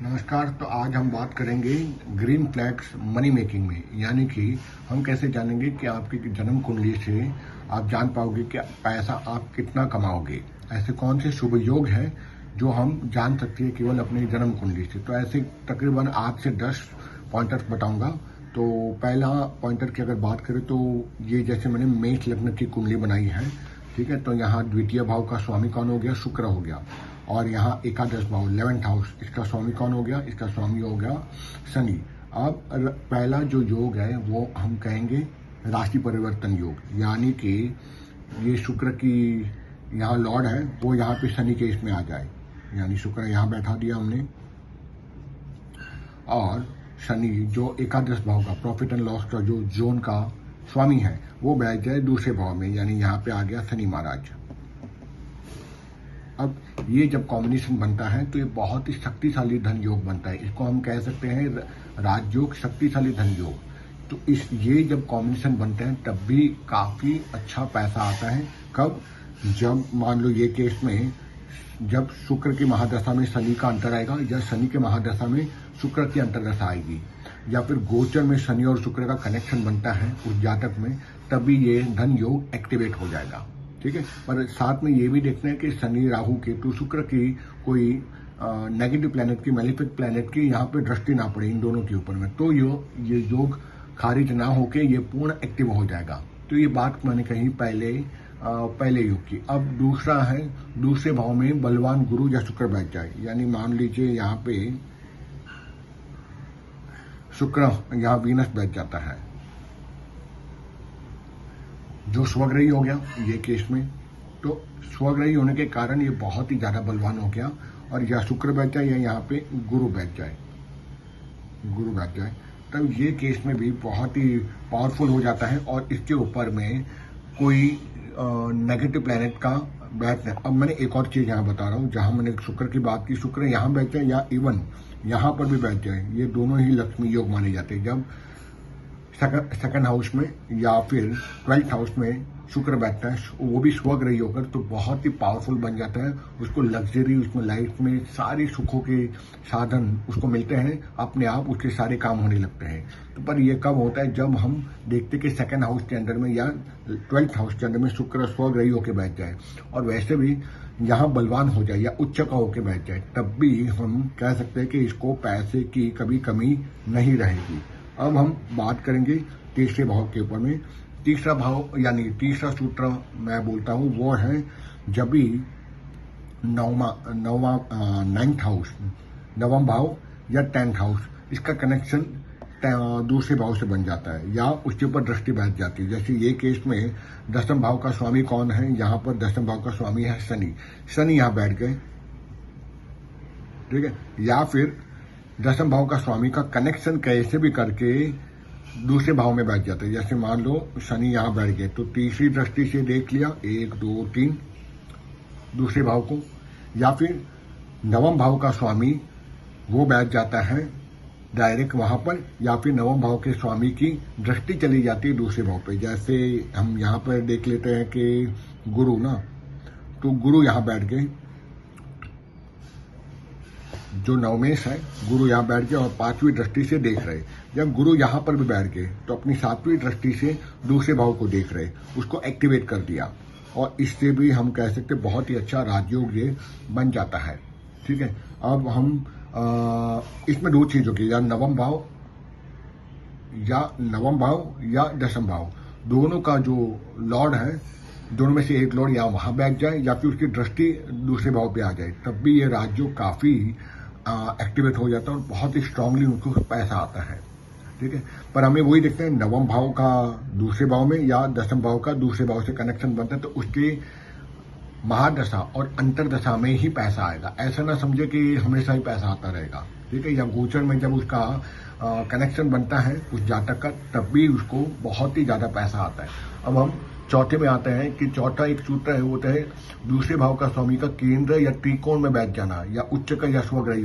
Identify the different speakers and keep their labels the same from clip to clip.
Speaker 1: नमस्कार। तो आज हम बात करेंगे ग्रीन फ्लैग्स मनी मेकिंग में, यानी कि हम कैसे जानेंगे कि आपकी जन्म कुंडली से आप जान पाओगे कि पैसा आप कितना कमाओगे। ऐसे कौन से शुभ योग हैं जो हम जान सकते हैं केवल अपनी जन्म कुंडली से। तो ऐसे तकरीबन 8 से 10 पॉइंटर्स बताऊंगा। तो पहला पॉइंटर की अगर बात करें तो ये जैसे मैंने मेष लग्न की कुंडली बनाई है, ठीक है। तो यहाँ द्वितीय भाव का स्वामी कौन हो गया? शुक्र हो गया। और यहाँ एकादश भाव 11th हाउस, इसका स्वामी कौन हो गया? इसका स्वामी हो गया शनि। अब पहला जो योग है वो हम कहेंगे राशि परिवर्तन योग, यानी कि ये शुक्र की यहाँ लॉर्ड है वो यहाँ पे शनि के इसमें आ जाए, यानी शुक्र यहाँ बैठा दिया हमने। और शनि जो एकादश भाव का प्रॉफिट एंड लॉस का जो जोन का स्वामी है वो बैठ जाए दूसरे भाव में, यानी यहाँ पे आ गया शनि महाराज। अब ये जब कॉम्बिनेशन बनता है तो ये बहुत ही शक्तिशाली धन योग बनता है। इसको हम कह सकते हैं राजयोग, शक्तिशाली धन योग। तो ये जब कॉम्बिनेशन बनते हैं तब भी काफी अच्छा पैसा आता है। कब? जब मान लो ये केस में जब शुक्र की महादशा में शनि का अंतर आएगा, या शनि के महादशा में शुक्र की अंतरदशा आएगी, या फिर गोचर में शनि और शुक्र का कनेक्शन बनता है उस जातक में, तभी ये धन योग एक्टिवेट हो जाएगा, ठीक है। पर साथ में ये भी देखना है कि शनि, राहु, केतु, शुक्र की कोई नेगेटिव प्लैनेट की, मैलिफिक प्लैनेट की यहाँ पे दृष्टि ना पड़े इन दोनों के ऊपर में, तो ये योग खारिज ना होके ये पूर्ण एक्टिव हो जाएगा। तो ये बात मैंने कही पहले योग की। अब दूसरा है दूसरे भाव में बलवान गुरु या शुक्र बैठ जाए, यानी मान लीजिए यहाँ पे शुक्र, यहाँ वीनस बैठ जाता है जो स्वग्रही हो गया ये केस में। तो स्वग्रही होने के कारण ये बहुत ही ज्यादा बलवान हो गया। और या शुक्र बैठ जाए या यहाँ पे गुरु बैठ जाए, तब ये केस में भी बहुत ही पावरफुल हो जाता है। और इसके ऊपर में कोई नेगेटिव प्लैनेट का बैठना। अब मैंने एक और चीज यहाँ बता रहा हूँ, जहां मैंने शुक्र की बात की, शुक्र यहाँ बैठ जाए या इवन यहाँ पर भी बैठ जाए, ये दोनों ही लक्ष्मी योग माने जाते हैं। जब सेकंड हाउस में या फिर 12th हाउस में शुक्र बैठता है, वो भी स्वग्रही होकर, तो बहुत ही पावरफुल बन जाता है। उसको लग्जरी, उसमें लाइफ में सारी सुखों के साधन उसको मिलते हैं, अपने आप उसके सारे काम होने लगते हैं। तो पर ये कब होता है? जब हम देखते कि सेकंड हाउस के अंदर में या 12th हाउस के अंदर में शुक्र स्वग्रही होकर बैठ जाए, और वैसे भी यहाँ बलवान हो जाए या उच्च का होकर बैठ जाए, तब भी हम कह सकते हैं कि इसको पैसे की कभी कमी नहीं रहेगी। अब हम बात करेंगे तीसरे भाव के ऊपर में। तीसरा भाव यानी तीसरा सूत्र मैं बोलता हूँ वो है जब भी नाइन्थ हाउस, नवम भाव या 10th हाउस, इसका कनेक्शन दूसरे भाव से बन जाता है या उसके ऊपर दृष्टि बैठ जाती है। जैसे ये केस में दसम भाव का स्वामी कौन है? यहाँ पर दसम भाव का स्वामी है शनि। शनि यहाँ बैठ गए, ठीक है। या फिर दसम भाव का स्वामी का कनेक्शन कैसे भी करके दूसरे भाव में बैठ जाते हैं। जैसे मान लो शनि यहाँ बैठ गए तो तीसरी दृष्टि से देख लिया 1, 2, 3 दूसरे भाव को, या फिर नवम भाव का स्वामी वो बैठ जाता है डायरेक्ट वहां पर, या फिर नवम भाव के स्वामी की दृष्टि चली जाती है दूसरे भाव पे। जैसे हम यहाँ पर देख लेते हैं कि गुरु ना, तो गुरु यहाँ बैठ गए, जो नवमेश है गुरु यहाँ बैठ गए और 5वीं दृष्टि से देख रहे। जब गुरु यहाँ पर भी बैठ गए तो अपनी 7वीं दृष्टि से दूसरे भाव को देख रहे, उसको एक्टिवेट कर दिया, और इससे भी हम कह सकते बहुत ही अच्छा राजयोग ये बन जाता है, ठीक है। अब हम इसमें दो चीजों की, या नवम भाव या दसम भाव, दोनों का जो लॉर्ड है, दोनों में से एक लॉर्ड या वहां बैठ जाए या फिर उसकी दृष्टि दूसरे भाव पे आ जाए, तब भी ये राजयोग काफी एक्टिवेट हो जाता है और बहुत ही स्ट्रांगली उनको पैसा आता है, ठीक है। पर हमें वही देखते हैं नवम भाव का दूसरे भाव में या दसम भाव का दूसरे भाव से कनेक्शन बनता है, तो उसके महादशा और अंतरदशा में ही पैसा आएगा। ऐसा ना समझे कि हमेशा ही पैसा आता रहेगा, ठीक है। या गोचर में जब उसका कनेक्शन बनता है उस जातक का, तब भी उसको बहुत ही ज्यादा पैसा आता है। अब हम चौथे में आता है कि चौथा एक सूत्र है, वो होता है दूसरे भाव का स्वामी का केंद्र या त्रिकोण में बैठ जाना या उच्च का या स्वग्रही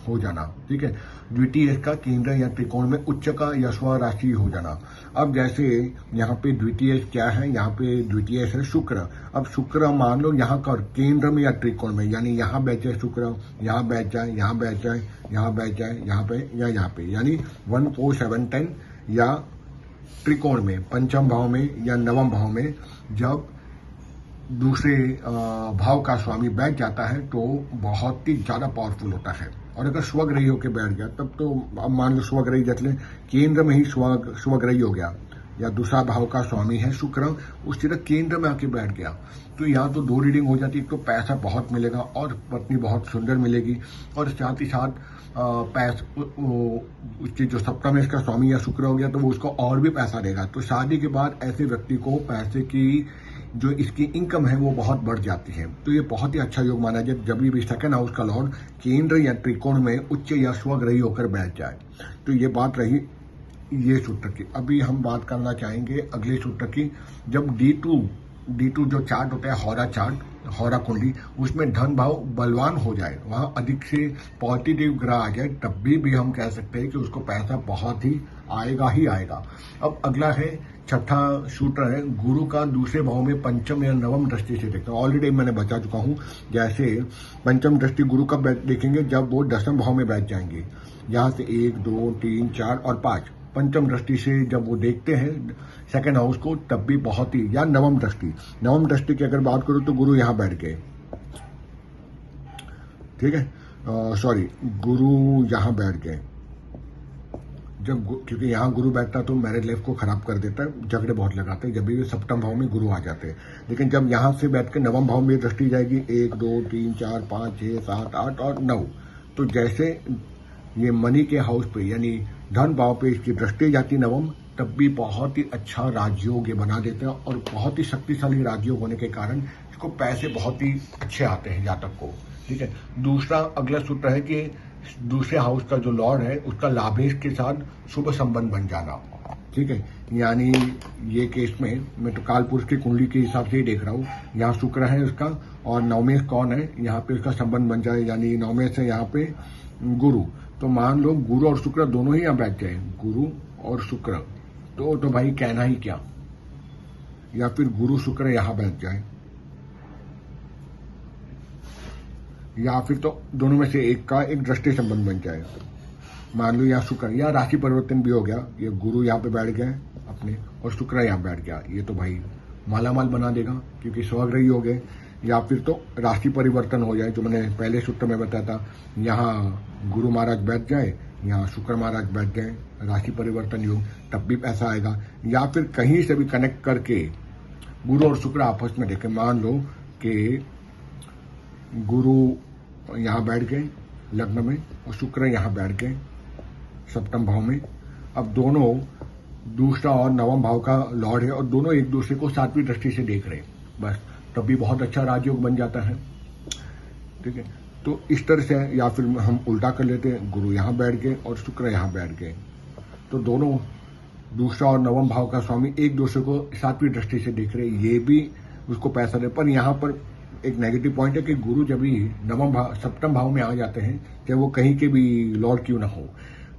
Speaker 1: हो जाना। ठीक है, द्वितीय का केंद्र या त्रिकोण में उच्च का या स्वराशि हो जाना। अब जैसे यहाँ पे द्वितीय क्या है, यहाँ पे द्वितीय है शुक्र। अब शुक्र मान लो यहाँ का केंद्र में या त्रिकोण में, यानी यहाँ बैठ जाए शुक्र, यहाँ बैठ जाए, यहाँ बैठ जाए, यहाँ बैठ जाए, यहाँ पे या यहाँ पे, यानी 1 4 7 10 या त्रिकोण में पंचम भाव में या नवम भाव में जब दूसरे भाव का स्वामी बैठ जाता है तो बहुत ही ज्यादा पावरफुल होता है। और अगर स्वग्रही होकर बैठ गया तब तो अब मान लो स्वग्रही जैसे केंद्र में ही स्वग्रही हो गया या दूसरा भाव का स्वामी है शुक्र, उस तरह केंद्र में आके बैठ गया तो यहाँ तो 2 रीडिंग हो जाती है। तो पैसा बहुत मिलेगा और पत्नी बहुत सुंदर मिलेगी और साथ ही साथ उसके जो सप्तम इसका स्वामी या शुक्र हो गया तो वो उसको और भी पैसा देगा। तो शादी के बाद ऐसे व्यक्ति को पैसे की जो इसकी इनकम है वो बहुत बढ़ जाती है। तो ये बहुत ही अच्छा योग माना जाए जब भी सेकंड हाउस का लॉर्ड केंद्र या त्रिकोण में उच्च या स्वग्रही होकर बैठ जाए। तो ये बात रही ये सूत्र की। अभी हम बात करना चाहेंगे अगले सूत्र की। जब D2 जो चार्ट होता है हौरा चार्ट, हौरा कुंडली, उसमें धन भाव बलवान हो जाए, वहां अधिक से पॉजिटिव ग्रह आ जाए, तब भी हम कह सकते हैं कि उसको पैसा बहुत ही आएगा। अब अगला है छठा सूत्र है गुरु का दूसरे भाव में पंचम या नवम दृष्टि से देखना। ऑलरेडी मैंने बता चुका हूं, जैसे पंचम दृष्टि गुरु का देखेंगे जब वो दसम भाव में बैठ जाएंगे, यहां से 1 2 3 4 और 5 पंचम दृष्टि से जब वो देखते हैं सेकंड हाउस को तब भी बहुत ही, या नवम दृष्टि की अगर बात करूं तो गुरु यहां बैठ गए। ठीक है, सॉरी गुरु यहां बैठ गए। जब क्योंकि यहाँ गुरु बैठता तो मैरिज लाइफ को खराब कर देता है, झगड़े बहुत लगाते हैं जब भी सप्तम भाव में गुरु आ जाते हैं। लेकिन जब यहाँ से बैठ के नवम भाव में दृष्टि जाएगी 1 2 3 4 5 6 7 8 और 9, तो जैसे ये मनी के हाउस पे यानी धन भाव पे इसकी दृष्टि जाती नवम, तब भी बहुत ही अच्छा राजयोग ये बना देते हैं और बहुत ही शक्तिशाली राजयोग होने के कारण इसको पैसे बहुत ही अच्छे आते हैं जातक को। ठीक है, दूसरा अगला सूत्र है कि दूसरे हाउस का जो लॉर्ड है उसका लाभेश के साथ शुभ संबंध बन जाना। ठीक है, यानी ये केस में मैं तो काल पुरुष की कुंडली के हिसाब से ही देख रहा हूँ। यहाँ शुक्र है उसका और नवमेश कौन है, यहाँ पे उसका संबंध बन जाए, यानी नवमेश है यहाँ पे गुरु। तो मान लो गुरु और शुक्र दोनों ही यहाँ बैठ जाए, गुरु और शुक्र, तो भाई कहना ही क्या। या फिर गुरु शुक्र यहाँ बैठ जाए, या फिर तो दोनों में से एक का एक दृष्टि संबंध बन जाए। मान लो यहाँ शुक्र या राशि परिवर्तन भी हो गया, ये गुरु यहाँ पे बैठ गए अपने और शुक्र यहाँ बैठ गया, ये तो भाई मालामाल बना देगा क्योंकि स्वग्रही हो गए। या फिर तो राशि परिवर्तन हो जाए, जो मैंने पहले सूत्र में बताया था, यहाँ गुरु महाराज बैठ जाए, यहाँ शुक्र महाराज बैठ गए, राशि परिवर्तन योग, तब भी पैसा आएगा। या फिर कहीं से भी कनेक्ट करके गुरु और शुक्र आपस में देखें, मान लो कि गुरु यहाँ बैठ गए लग्न में और शुक्र यहाँ बैठ गए सप्तम भाव में। अब दोनों दूसरा और नवम भाव का लॉर्ड है और दोनों एक दूसरे को सातवीं दृष्टि से देख रहे हैं, बस तब भी बहुत अच्छा राजयोग बन जाता है। ठीक है, तो इस तरह से, या फिर हम उल्टा कर लेते हैं, गुरु यहाँ बैठ गए और शुक्र यहाँ बैठ गए, तो दोनों दूसरा और नवम भाव का स्वामी एक दूसरे को सातवीं दृष्टि से देख रहे हैं, ये भी उसको पैसा दे। पर यहाँ पर एक नेगेटिव पॉइंट है कि गुरु जब भी सप्तम भाव में आ जाते हैं, चाहे वो कहीं के भी लॉर्ड क्यों ना हो,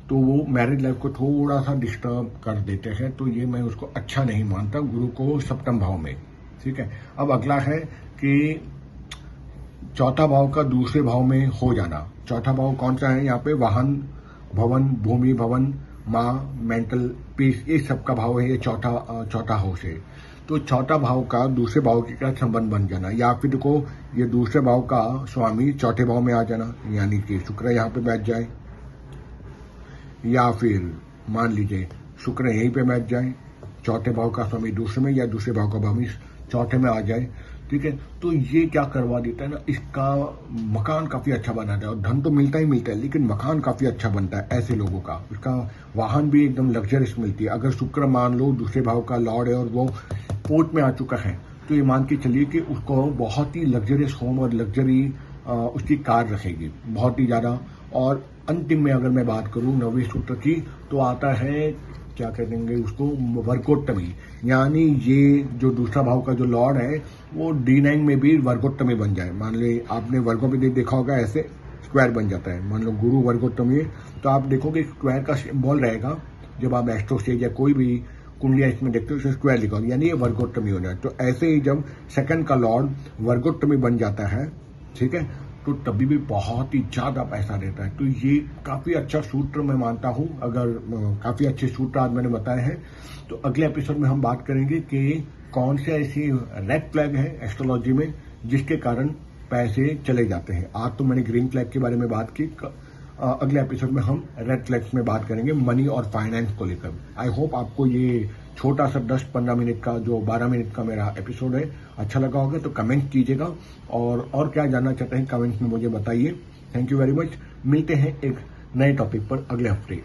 Speaker 1: तो वो मैरिज लाइफ को थोड़ा सा डिस्टर्ब कर देते हैं। तो ये मैं उसको अच्छा नहीं मानता गुरु को सप्तम भाव में। ठीक है, अब अगला है कि चौथा भाव का दूसरे भाव में हो जाना। चौथा भाव कौन सा है यहाँ पे, वाहन भवन, भूमि भवन, माँ, मेंटल पीस, ये सब का भाव है, ये चौथा हाउस है। तो चौथा भाव का दूसरे भाव के साथ संबंध बन जाना, या फिर को ये दूसरे भाव का स्वामी चौथे भाव में आ जाना, यानी कि शुक्र यहाँ पे बैठ जाए, या फिर मान लीजिए शुक्र यहीं पे बैठ जाए, चौथे भाव का स्वामी दूसरे में या दूसरे भाव का स्वामी चौथे में आ जाए। ठीक है, तो ये क्या करवा देता है ना, इसका मकान काफी अच्छा बनाता है और धन तो मिलता ही मिलता है, लेकिन मकान काफी अच्छा बनता है ऐसे लोगों का। उसका वाहन भी एकदम लग्जरियस मिलती है। अगर शुक्र मान लो दूसरे भाव का लॉर्ड है और वो पोर्ट में आ चुका है, तो ये मान के चलिए कि उसको बहुत ही लग्जरियस होम और लग्जरी उसकी कार रखेगी बहुत ही ज्यादा। और अंतिम में अगर मैं बात करूं नौवीं सूत्र की, तो आता है क्या कहेंगे उसको, वर्गोत्तमी, यानी ये जो दूसरा भाव का जो लॉर्ड है वो D9 में भी वर्गोत्तमी बन जाए। मान ली आपने वर्गों पे देखा होगा, ऐसे स्क्वायर बन जाता है। मान लो गुरु वर्गोत्तमी है तो आप देखोगे स्क्वायर का सिंबल रहेगा। जब आप एस्ट्रोस्टेज या कोई भी कुंडलियां इसमें देखते हो तो स्क्वायर लिखा हो, यानी ये वर्गोत्तमी हो जाए। तो ऐसे ही जब सेकंड का लॉर्ड वर्गोत्तमी बन जाता है, ठीक है, तो तभी भी बहुत ही ज्यादा पैसा देता है। तो ये काफी अच्छा सूत्र मैं मानता हूं। अगर काफी अच्छे सूत्र आज मैंने बताए हैं, तो अगले एपिसोड में हम बात करेंगे कि कौन से ऐसी रेड फ्लैग है एस्ट्रोलॉजी में जिसके कारण पैसे चले जाते हैं। आज तो मैंने ग्रीन फ्लैग के बारे में बात की, अगले एपिसोड में हम रेड फ्लैग्स में बात करेंगे मनी और फाइनेंस को लेकर। आई होप आपको ये छोटा सा 10-15 मिनट का जो 12 मिनट का मेरा एपिसोड है अच्छा लगा होगा। तो कमेंट कीजिएगा और क्या जानना चाहते हैं कमेंट्स में मुझे बताइए। Thank you very much. मिलते हैं एक नए टॉपिक पर अगले हफ्ते।